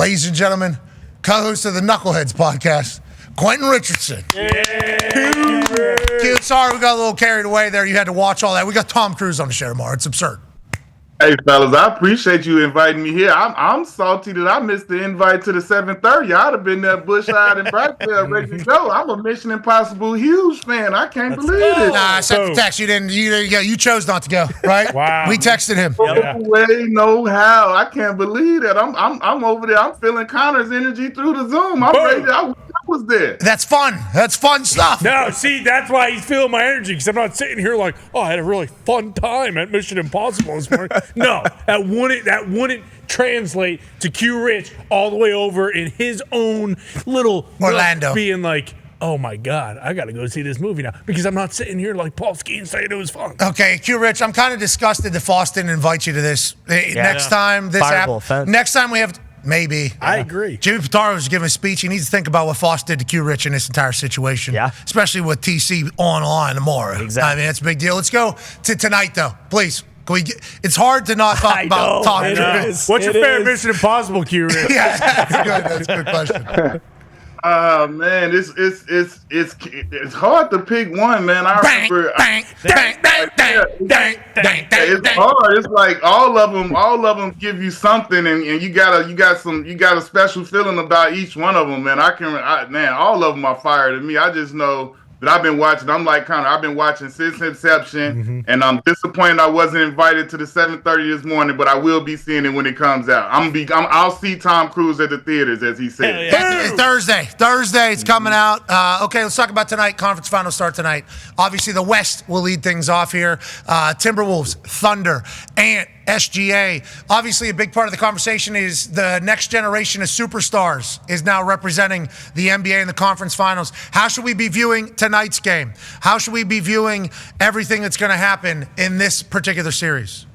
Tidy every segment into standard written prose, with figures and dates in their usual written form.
ladies and gentlemen, co-host of the Knuckleheads podcast, Quentin Richardson. Dude, sorry we got a little carried away there. You had to watch all that. We got Tom Cruise on the show tomorrow. It's absurd. Hey, fellas, I appreciate you inviting me here. I'm salty that I missed the invite to the 7:30. I'd have been there bush-eyed and Brackville ready to go. I'm a Mission Impossible huge fan. I can't believe it. Nah, I sent the text. You didn't. You chose not to go, right? Wow. We texted him. No way, no how. I can't believe that. I'm over there. I'm feeling Connor's energy through the Zoom. I'm ready. I was there. That's fun. That's fun stuff. No, see, that's why he's feeling my energy, because I'm not sitting here like, oh, I had a really fun time at Mission Impossible this morning. No, that wouldn't translate to QRich all the way over in his own little Orlando being like, oh my God, I got to go see this movie now, because I'm not sitting here like Paul Skeen saying it was fun. Okay, Q-Rich, I'm kind of disgusted that Foss didn't invite you to this. Next time we have... Maybe. I agree. Jimmy Pitaro was giving a speech. He needs to think about what Foss did to Q-Rich in this entire situation. Yeah. Especially with TC online tomorrow. Exactly. I mean, it's a big deal. Let's go to tonight, though. Please. It's hard to not talk about Tom. What's your favorite Mission Impossible, Q-Rich? Yeah, that's good. That's a good question. Man, it's hard to pick one, man. I remember. It's hard. It's like all of them give you something, and you got a special feeling about each one of them, man. All of them are fire to me. I just know that I've been watching. I'm like Connor. I've been watching since inception, and I'm disappointed I wasn't invited to the 7:30 this morning, but I will be seeing it when it comes out. I'll see Tom Cruise at the theaters, as he said. It's Thursday, it's coming out. Okay, let's talk about tonight. Conference finals start tonight. Obviously, the West will lead things off here. Timberwolves, Thunder, Ant, SGA. Obviously, a big part of the conversation is the next generation of superstars is now representing the NBA in the conference finals. How should we be viewing tonight's game? How should we be viewing everything that's going to happen in this particular series?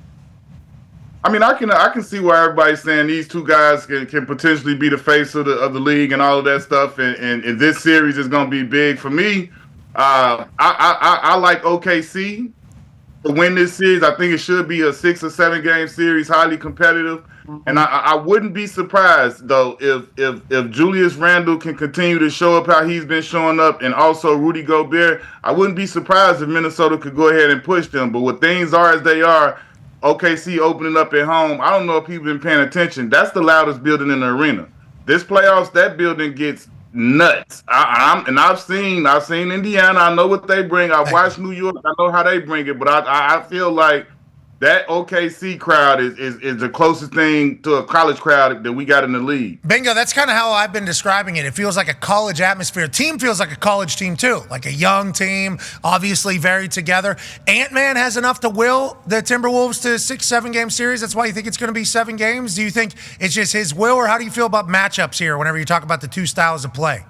I mean, I can see why everybody's saying these two guys can potentially be the face of the league and all of that stuff, and this series is going to be big for me. I like OKC to win this series. I think it should be a 6 or 7 game series, highly competitive. And I wouldn't be surprised though if Julius Randle can continue to show up how he's been showing up, and also Rudy Gobert. I wouldn't be surprised if Minnesota could go ahead and push them. But with things are as they are, OKC opening up at home, I don't know if people been paying attention. That's the loudest building in the arena. This playoffs, that building gets nuts. I've seen Indiana. I know what they bring. I've watched New York. I know how they bring it. But I feel like that OKC crowd is the closest thing to a college crowd that we got in the league. Bingo, that's kind of how I've been describing it. It feels like a college atmosphere. Team feels like a college team too, like a young team, obviously very together. Ant-Man has enough to will the Timberwolves to 6-7 game series. That's why you think it's going to be 7 games. Do you think it's just his will, or how do you feel about matchups here whenever you talk about the two styles of play?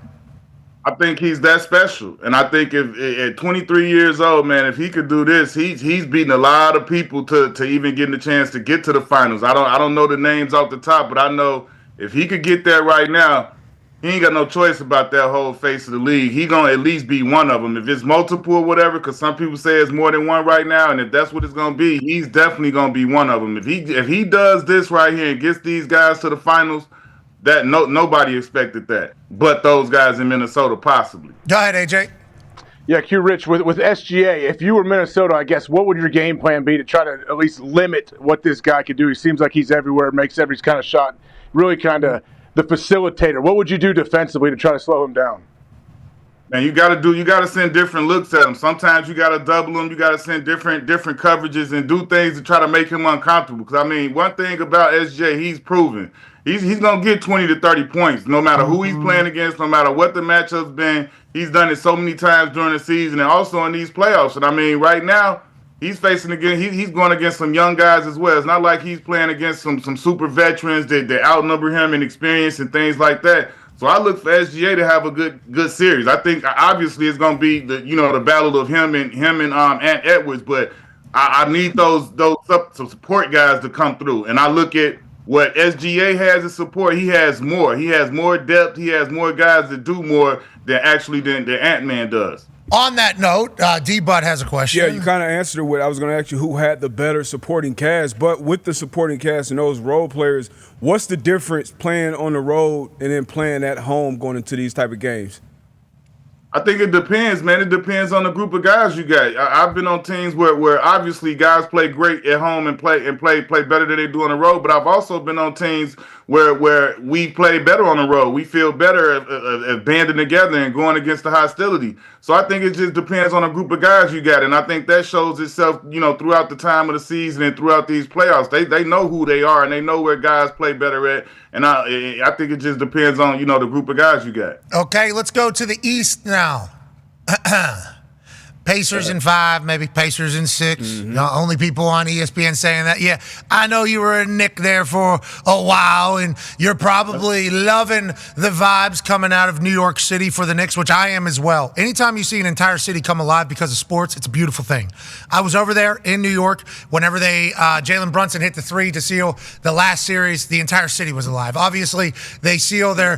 I think he's that special, and I think if at 23 years old, man, if he could do this, he's beating a lot of people to even getting the chance to get to the finals. I don't know the names off the top, but I know if he could get there right now, he ain't got no choice about that whole face of the league. He gonna at least be one of them. If it's multiple or whatever, because some people say it's more than one right now, and if that's what it's gonna be, he's definitely gonna be one of them. If he does this right here and gets these guys to the finals, that nobody expected that, but those guys in Minnesota possibly. Go ahead, AJ. Yeah, Q-Rich, with SGA, if you were Minnesota, I guess, what would your game plan be to try to at least limit what this guy could do? He seems like he's everywhere, makes every kind of shot, really kind of the facilitator. What would you do defensively to try to slow him down? Man, you got to send different looks at him. Sometimes you got to double him. You got to send different coverages and do things to try to make him uncomfortable. Because, I mean, one thing about SJ, he's proven. He's going to get 20 to 30 points no matter who he's playing against, no matter what the matchup's been. He's done it so many times during the season and also in these playoffs. And, I mean, right now, he's facing again. He's going against some young guys as well. It's not like he's playing against some super veterans that outnumber him in experience and things like that. So I look for SGA to have a good series. I think obviously it's going to be the battle of him and Ant Edwards, but I need those support guys to come through. And I look at what SGA has as support. He has more. He has more depth. He has more guys that do more than Ant-Man does. On that note, D-Bud has a question. Yeah, you kind of answered it with, I was going to ask you who had the better supporting cast, but with the supporting cast and those role players, what's the difference playing on the road and then playing at home going into these type of games? I think it depends, man. It depends on the group of guys you got. I've been on teams where obviously guys play great at home and play better than they do on the road. But I've also been on teams where we play better on the road. We feel better at banding together and going against the hostility. So I think it just depends on the group of guys you got, and I think that shows itself, throughout the time of the season and throughout these playoffs. They know who they are and they know where guys play better at. And I think it just depends on the group of guys you got. Okay, let's go to the East now. Pacers in 5, maybe Pacers in 6. Mm-hmm. Only people on ESPN saying that. Yeah, I know you were a Knick there for a while, and you're probably loving the vibes coming out of New York City for the Knicks, which I am as well. Anytime you see an entire city come alive because of sports, it's a beautiful thing. I was over there in New York whenever Jalen Brunson hit the 3 to seal the last series. The entire city was alive. Obviously, they seal their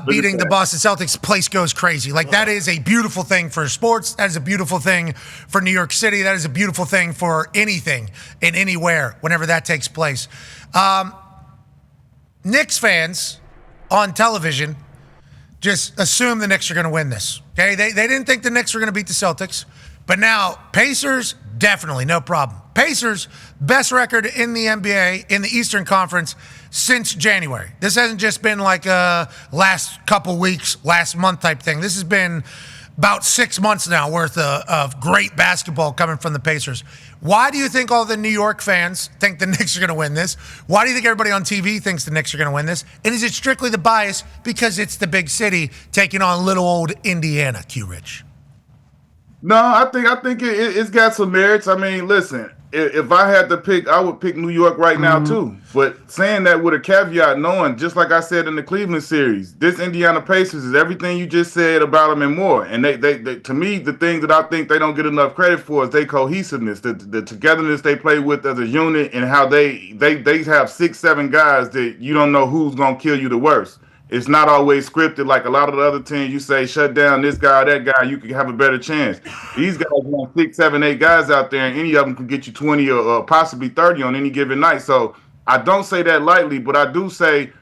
beating the Boston Celtics. Place goes crazy. Like, that is a beautiful thing for sports. That is a beautiful thing for New York City. That is a beautiful thing for anything and anywhere whenever that takes place. Knicks fans on television just assume the Knicks are going to win this. Okay, they didn't think the Knicks were going to beat the Celtics, but now Pacers, definitely, no problem. Pacers, best record in the NBA in the Eastern Conference since January. This hasn't just been like a last couple weeks, last month type thing. This has been about 6 months now worth of great basketball coming from the Pacers. Why do you think all the New York fans think the Knicks are going to win this? Why do you think everybody on TV thinks the Knicks are going to win this? And is it strictly the bias because it's the big city taking on little old Indiana, QRich? No, I think it's got some merits. I mean, listen, if I had to pick, I would pick New York right now too. But saying that with a caveat, knowing, just like I said in the Cleveland series, this Indiana Pacers is everything you just said about them and more. And they to me, the thing that I think they don't get enough credit for is their cohesiveness, the togetherness they play with as a unit, and how they have 6-7 guys that you don't know who's gonna kill you the worst. It's not always scripted like a lot of the other teams. You say, shut down this guy or that guy, you can have a better chance. These guys want 6, 7, 8 guys out there, and any of them can get you 20 or possibly 30 on any given night. So I don't say that lightly, but I do say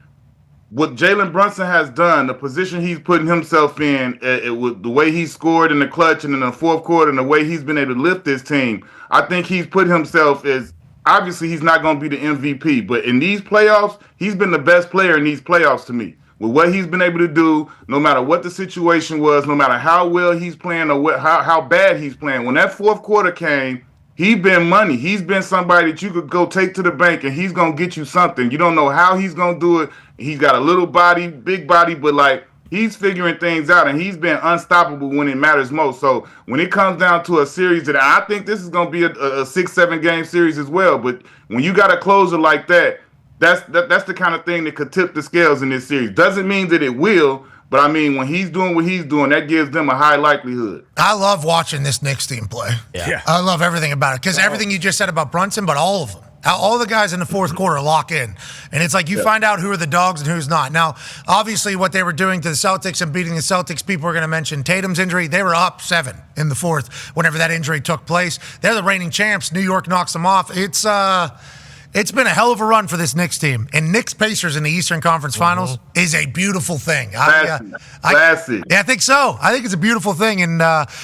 what Jalen Brunson has done, the position he's putting himself in, with the way he scored in the clutch and in the fourth quarter and the way he's been able to lift this team, I think he's put himself as, obviously he's not going to be the MVP, but in these playoffs, he's been the best player in these playoffs to me. With what he's been able to do, no matter what the situation was, no matter how well he's playing or how bad he's playing. When that fourth quarter came, he's been money. He's been somebody that you could go take to the bank and he's going to get you something. You don't know how he's going to do it. He's got a little body, big body, but like he's figuring things out and he's been unstoppable when it matters most. So when it comes down to a series that I think this is going to be a 6-7 game series as well. But when you got a closer like that, that's the kind of thing that could tip the scales in this series. Doesn't mean that it will, but I mean, when he's doing what he's doing, that gives them a high likelihood. I love watching this Knicks team play. Yeah. I love everything about it because everything you just said about Brunson, but all of them. All the guys in the fourth quarter lock in. And it's like you find out who are the dogs and who's not. Now, obviously, what they were doing to the Celtics and beating the Celtics, people are going to mention Tatum's injury. They were up 7 in the fourth whenever that injury took place. They're the reigning champs. New York knocks them off. It's been a hell of a run for this Knicks team. And Knicks Pacers in the Eastern Conference Finals is a beautiful thing. Classy. Yeah, I think so. I think it's a beautiful thing. And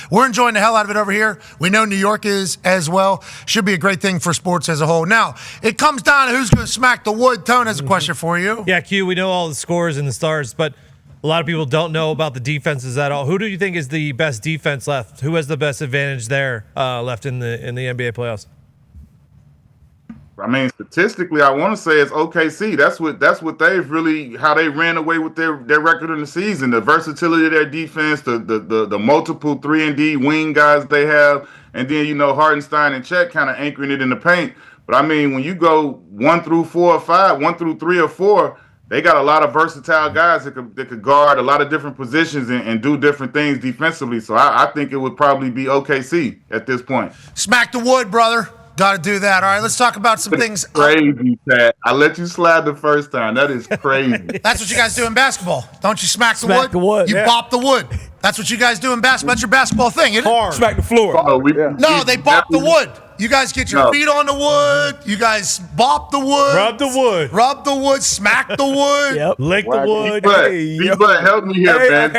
we're enjoying the hell out of it over here. We know New York is as well. Should be a great thing for sports as a whole. Now, it comes down to who's going to smack the wood. Tone has a question for you. Yeah, Q, we know all the scores and the stars, but a lot of people don't know about the defenses at all. Who do you think is the best defense left? Who has the best advantage there left in the NBA playoffs? I mean, statistically, I want to say it's OKC. That's what they've really, how they ran away with their record in the season. The versatility of their defense, the multiple 3-and-D wing guys they have, and then Hardenstein and Chet kind of anchoring it in the paint. But I mean, when you go 1 through 4 or 5, 1 through 3 or 4, they got a lot of versatile guys that could guard a lot of different positions and do different things defensively. So I think it would probably be OKC at this point. Smack the wood, brother. Got to do that. All right, let's talk about some things. Crazy, Pat. I let you slide the first time. That is crazy. That's what you guys do in basketball. Don't you smack the wood? The wood. You bop the wood. That's what you guys do in basketball. That's your basketball thing, isn't it? Smack the floor. No, they bop the wood. You guys get your feet on the wood. You guys bop the wood. Rub the wood. Rub the wood. Smack the wood. Lick the wood. But help me here, man.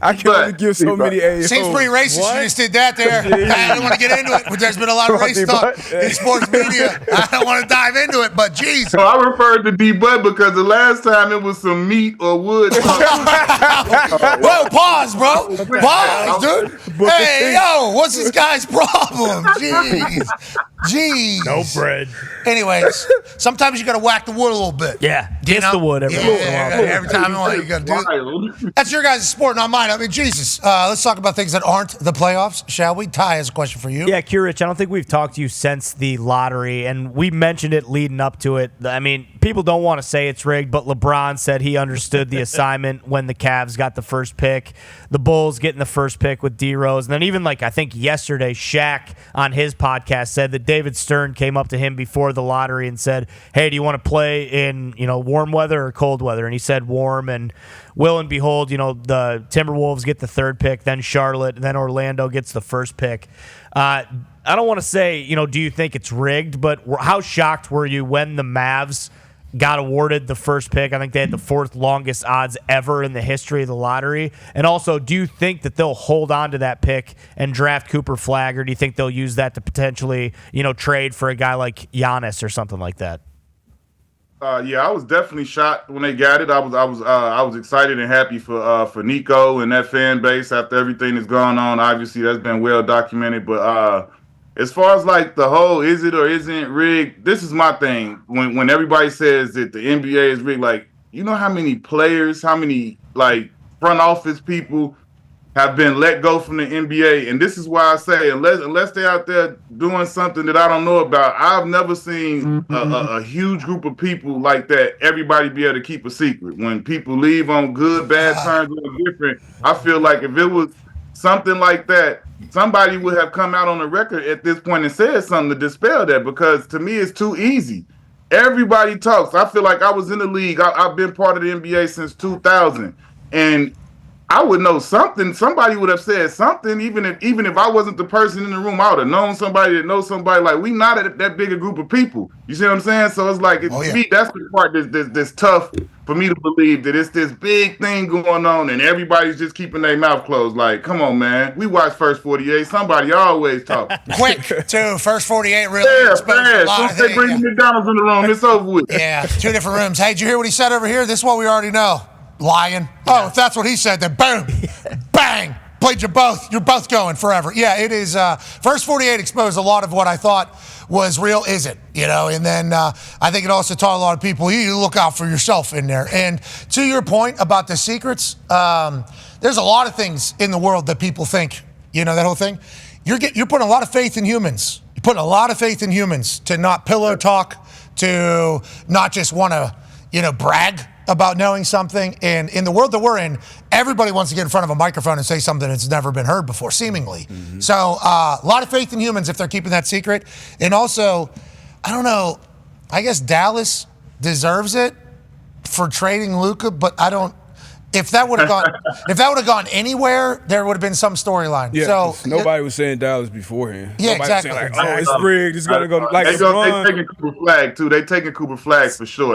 I can only give so many AOs. Seems pretty racist. You just did that there. I don't want to get into it, but there's been a lot of race talk in sports media. I don't want to dive into it, but geez. So I referred to D-Bud because the last time it was some meat or wood. Whoa, pause, bro. Pause, dude. Hey, yo, what's this guy's problem? Jeez. No bread. Anyways, sometimes you got to whack the wood a little bit. Yeah, kiss the wood every once in a while. Every time you got to do it. That's your guys' sport, not mine. I mean, Jesus. Let's talk about things that aren't the playoffs, shall we? Ty has a question for you. Yeah, QRich, I don't think we've talked to you since the lottery, and we mentioned it leading up to it. I mean, people don't want to say it's rigged, but LeBron said he understood the assignment when the Cavs got the first pick. The Bulls getting the first pick with D-Rose. And then even I think yesterday, Shaq on his podcast said that David Stern came up to him before the lottery and said, hey, do you want to play in, warm weather or cold weather? And he said warm, and will and behold, the Timberwolves get the third pick, then Charlotte, and then Orlando gets the first pick. I don't want to say, do you think it's rigged, but how shocked were you when the Mavs got awarded the first pick? I think they had the fourth longest odds ever in the history of the lottery. And also, do you think that they'll hold on to that pick and draft Cooper Flagg, or do you think they'll use that to potentially, trade for a guy like Giannis or something like that? Yeah, I was definitely shocked when they got it. I was excited and happy for Nico and that fan base after everything that's gone on. Obviously, that's been well documented. But as far as the whole is it or isn't rigged, this is my thing. When everybody says that the NBA is rigged, you know how many players, how many front office people have been let go from the NBA, and this is why I say unless they're out there doing something that I don't know about, I've never seen a huge group of people like that. Everybody be able to keep a secret. When people leave on good, bad terms or different, I feel like if it was something like that, somebody would have come out on the record at this point and said something to dispel that, because to me it's too easy. Everybody talks. I feel like I was in the league. I've been part of the NBA since 2000, and I would know something. Somebody would have said something, even if I wasn't the person in the room. I would have known somebody that knows somebody. We not that big a group of people. You see what I'm saying? So it's to me, that's the part that's tough for me to believe, that it's this big thing going on and everybody's just keeping their mouth closed. Come on, man. We watch First 48. Somebody always talk. Quick, too. First 48 really exposed a lot of things. They bring McDonald's in the room. It's over with. Yeah, two different rooms. Hey, did you hear what he said over here? This is what we already know. Lying. Yeah. Oh, if that's what he said, then boom, bang, played you both. You're both going forever. Yeah, it is. First 48 exposed a lot of what I thought was real isn't, and then I think it also taught a lot of people, you look out for yourself in there. And to your point about the secrets, there's a lot of things in the world that people think, that whole thing. You're putting a lot of faith in humans. You're putting a lot of faith in humans to not pillow talk, to not just want to, brag about knowing something. And in the world that we're in, everybody wants to get in front of a microphone and say something that's never been heard before, seemingly. Mm-hmm. So a lot of faith in humans if they're keeping that secret. And also, I don't know, I guess Dallas deserves it for trading Luka, but I don't. If that would have gone anywhere, there would have been some storyline. Yeah, so nobody was saying Dallas beforehand. Yeah, nobody exactly. was saying it's rigged. It's gonna go they taking Cooper Flagg too. They taking Cooper Flagg for sure.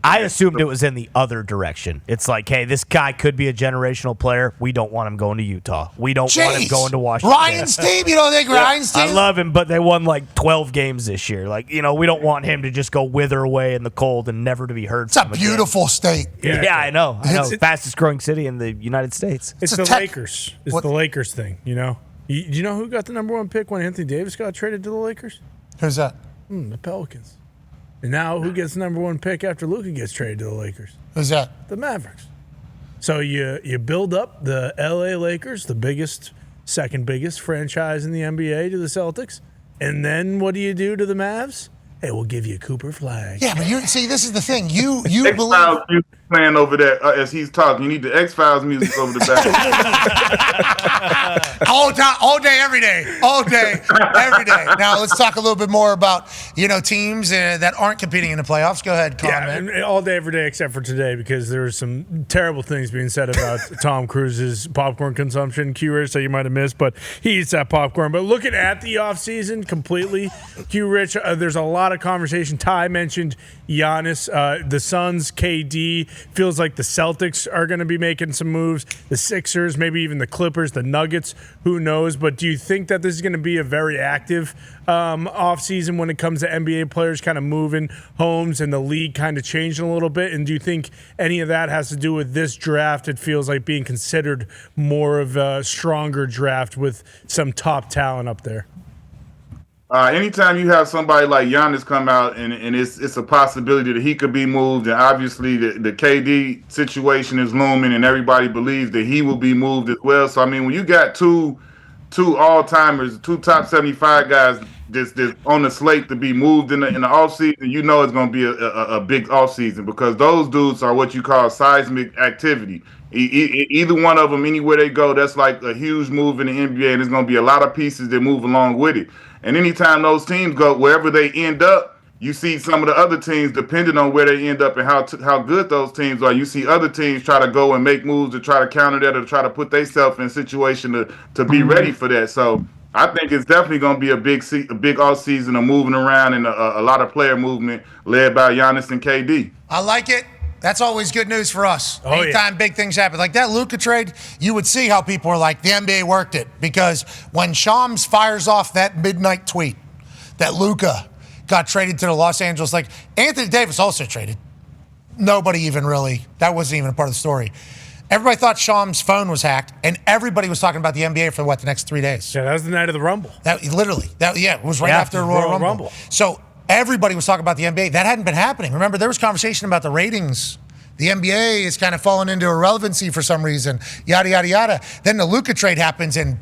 I assumed it was in the other direction. It's hey, this guy could be a generational player. We don't want him going to Utah. We don't want him going to Washington. Ryan's team, you don't think Ryan's team? I love him, but they won 12 games this year. We don't want him to just go wither away in the cold and never to be heard. It's a beautiful state. Yeah, I know. Fastest growing city in the United States. It's the Lakers. It's the Lakers thing, Do you know who got the number one pick when Anthony Davis got traded to the Lakers? Who's that? The Pelicans. And now who gets the number one pick after Luka gets traded to the Lakers? Who's that? The Mavericks. So you build up the L.A. Lakers, the second biggest franchise in the NBA, to the Celtics. And then what do you do to the Mavs? Hey, we'll give you Cooper Flagg. Yeah, but this is the thing. You believe playing over there as he's talking. You need the X-Files music over the back. all day, every day. All day, every day. Now, let's talk a little bit more about, teams that aren't competing in the playoffs. Go ahead, comment. Yeah, all day, every day, except for today, because there were some terrible things being said about Tom Cruise's popcorn consumption, QRich, that you might have missed, but he eats that popcorn. But looking at the offseason completely, QRich, there's a lot of conversation. Ty mentioned Giannis, the Suns, KD. Feels like the Celtics are going to be making some moves. The Sixers, maybe even the Clippers, the Nuggets, who knows? But do you think that this is going to be a very active offseason when it comes to NBA players kind of moving homes and the league kind of changing a little bit? And do you think any of that has to do with this draft? It feels like being considered more of a stronger draft with some top talent up there. Anytime you have somebody like Giannis come out and it's a possibility that he could be moved, and obviously the KD situation is looming and everybody believes that he will be moved as well. So, I mean, when you got two all-timers, two top 75 guys that's on the slate to be moved in the offseason, you know it's going to be a big offseason because those dudes are what you call seismic activity. Either one of them, anywhere they go, that's like a huge move in the NBA, and there's going to be a lot of pieces that move along with it. And anytime those teams go, wherever they end up, you see some of the other teams, depending on where they end up and how good those teams are, you see other teams try to go and make moves to try to counter that or try to put themselves in a situation to be ready for that. So I think it's definitely going to be a big off season of moving around and a lot of player movement led by Giannis and KD. I like it. That's always good news for us. Anytime big things happen. Like that Luka trade, you would see how people are like, the NBA worked it. Because when Shams fires off that midnight tweet that Luka got traded to the Los Angeles, like Anthony Davis also traded. Nobody even really, that wasn't even a part of the story. Everybody thought Shams' phone was hacked, and everybody was talking about the NBA for the next 3 days. Yeah, that was the night of the Rumble. It was right after the Royal Rumble. So everybody was talking about the NBA. That hadn't been happening. Remember, there was conversation about the ratings. The NBA is kind of falling into irrelevancy for some reason, yada, yada, yada. Then the Luka trade happens, and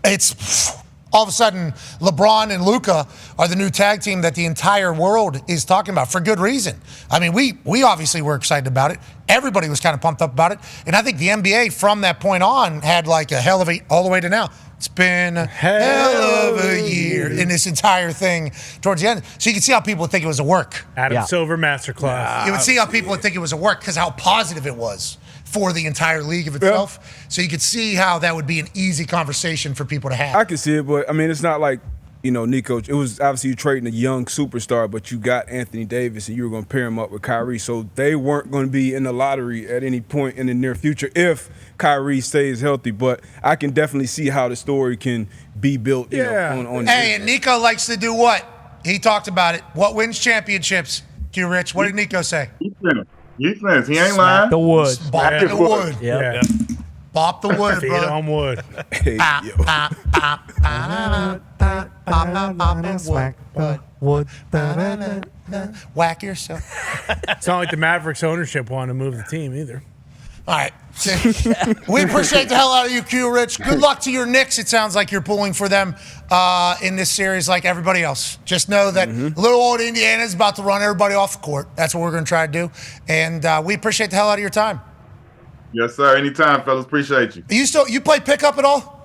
it's all of a sudden LeBron and Luka are the new tag team that the entire world is talking about for good reason. I mean, we obviously were excited about it. Everybody was kind of pumped up about it. And I think the NBA from that point on had like a hell of a, all the way to now. It's been a hell of a year in this entire thing towards the end. So you can see how people would think it was a work. Adam Silver masterclass. You would see how people would think it was a work because how positive it was for the entire league of itself. Yeah. So you could see how that would be an easy conversation for people to have. I can see it, but I mean, it's not like, Nico, it was obviously you trading a young superstar, but you got Anthony Davis and you were going to pair him up with Kyrie. So they weren't going to be in the lottery at any point in the near future if Kyrie stays healthy. But I can definitely see how the story can be built. On Hey, and Nico likes to do what? He talked about it. What wins championships? QRich, what did Nico say? Defense. He ain't lying. The wood. Bop the wood. Yeah. Bop the wood, Feed bro. on wood. Hey, Whack yourself. It's not like the Mavericks ownership wanted to move the team either. All right. We appreciate the hell out of you, QRich. Good luck to your Knicks. It sounds like you're pulling for them in this series like everybody else. Just know that little old Indiana is about to run everybody off the court. That's what we're going to try to do. And we appreciate the hell out of your time. Yes, sir. Anytime, fellas. Appreciate you. You play pickup at all?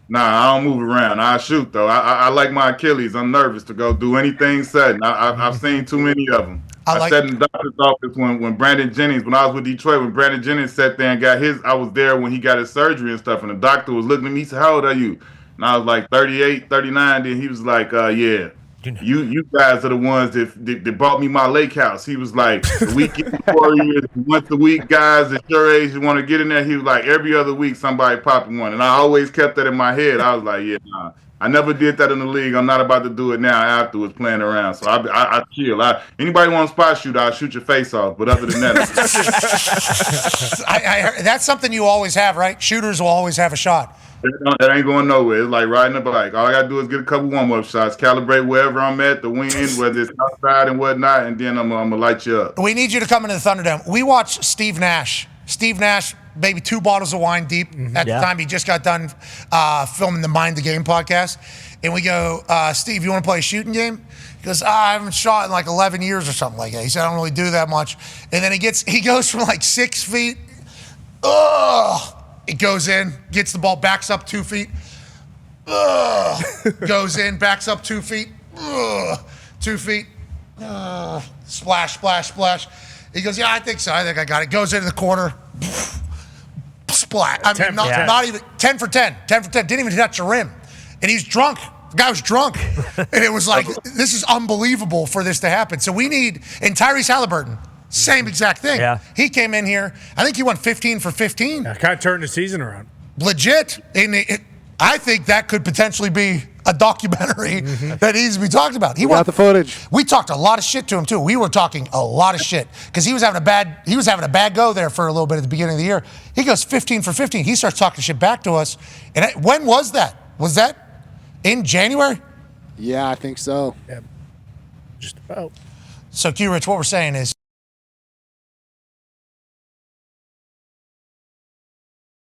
Nah, I don't move around. I shoot, though. I like my Achilles. I'm nervous to go do anything sudden. I've seen too many of them. I sat in the doctor's office when Brandon Jennings, when I was with Detroit, when Brandon Jennings sat there and got his, I was there when he got his surgery and stuff, and the doctor was looking at me, he said, how old are you? And I was like 38, 39, then he was like, yeah, you guys are the ones that bought me my lake house. He was like, the weekend warriors, once a week guys at your age you want to get in there. He was like, every other week somebody popping one. And I always kept that in my head. I was like, yeah, nah. I never did that in the league. I'm not about to do it now afterwards playing around. So I chill. Anybody want a spot shoot, I'll shoot your face off. But other than that. That's something you always have, right? Shooters will always have a shot. That ain't going nowhere. It's like riding a bike. All I got to do is get a couple warm-up shots, calibrate wherever I'm at, the wind, whether it's outside and whatnot, and then I'm going to light you up. We need you to come into the Thunderdome. We watched Steve Nash. Steve Nash, maybe 2 bottles of wine deep at the time. He just got done filming the Mind the Game podcast. And we go, Steve, you want to play a shooting game? He goes, I haven't shot in like 11 years or something like that. He said, I don't really do that much. And then he goes from like 6 feet. It goes in, gets the ball, backs up 2 feet. Goes in, backs up 2 feet. 2 feet. Splash, splash, splash. He goes, yeah, I think so. I think I got it. Goes into the corner. Splat. I mean, not even 10 for 10. 10 for 10. Didn't even touch the rim. And he's drunk. The guy was drunk. And it was like, this is unbelievable for this to happen. So we need, and Tyrese Halliburton, same exact thing. Yeah. He came in here. I think he won 15 for 15. Yeah, kind of turned the season around. Legit. And I think that could potentially be a documentary that needs to be talked about. He got the footage. We talked a lot of shit to him too. We were talking a lot of shit because he was having a bad go there for a little bit at the beginning of the year. He goes 15 for 15. He starts talking shit back to us. And when was that? Was that in January? Yeah, I think so. Yeah, just about. So QRich, what we're saying is,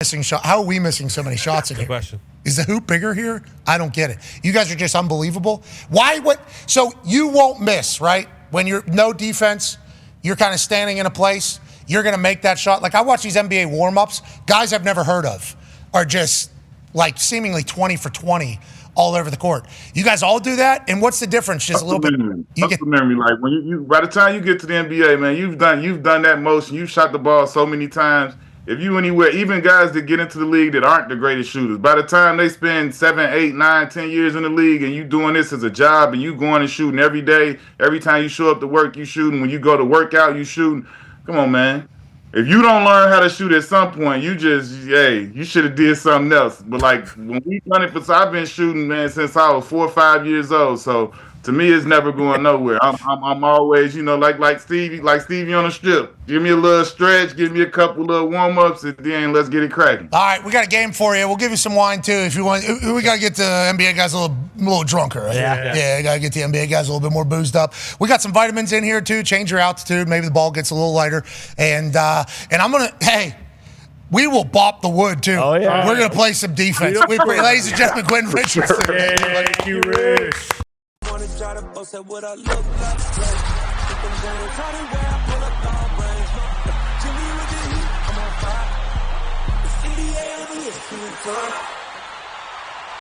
missing shot. How are we missing so many shots in here? Good question. Is the hoop bigger here? I don't get it. You guys are just unbelievable. Why? What? So you won't miss, right? When you're no defense, you're kind of standing in a place. You're going to make that shot. Like I watch these NBA warm-ups. Guys I've never heard of are just like seemingly 20 for 20 all over the court. You guys all do that, and what's the difference? Just a little bit. Memory. Like when you by the time you get to the NBA, man, you've done that motion. You've shot the ball so many times. If you anywhere, even guys that get into the league that aren't the greatest shooters, by the time they spend 7, 8, 9, 10 years in the league and you doing this as a job and you going and shooting every day, every time you show up to work, you shooting. When you go to work out, you shooting. Come on, man. If you don't learn how to shoot at some point, you should have did something else. But like when we done it, I've been shooting, man, since I was 4 or 5 years old. So to me, it's never going nowhere. I'm always, like Stevie on the strip. Give me a little stretch, give me a couple little warm-ups, and then let's get it cracking. All right, we got a game for you. We'll give you some wine, too, if you want. We got to get the NBA guys a little drunker. Right? Yeah, got to get the NBA guys a little bit more boozed up. We got some vitamins in here, too. Change your altitude. Maybe the ball gets a little lighter. And I'm going to, we will bop the wood, too. Oh, yeah. We're going to play some defense. Ladies and gentlemen, Quentin Richardson. Thank you, Rich. Try to boast at what I look like. Keep them going, try to wear, I pull up all brains. Jimmy with the heat, I'm on fire. It's 88 over here,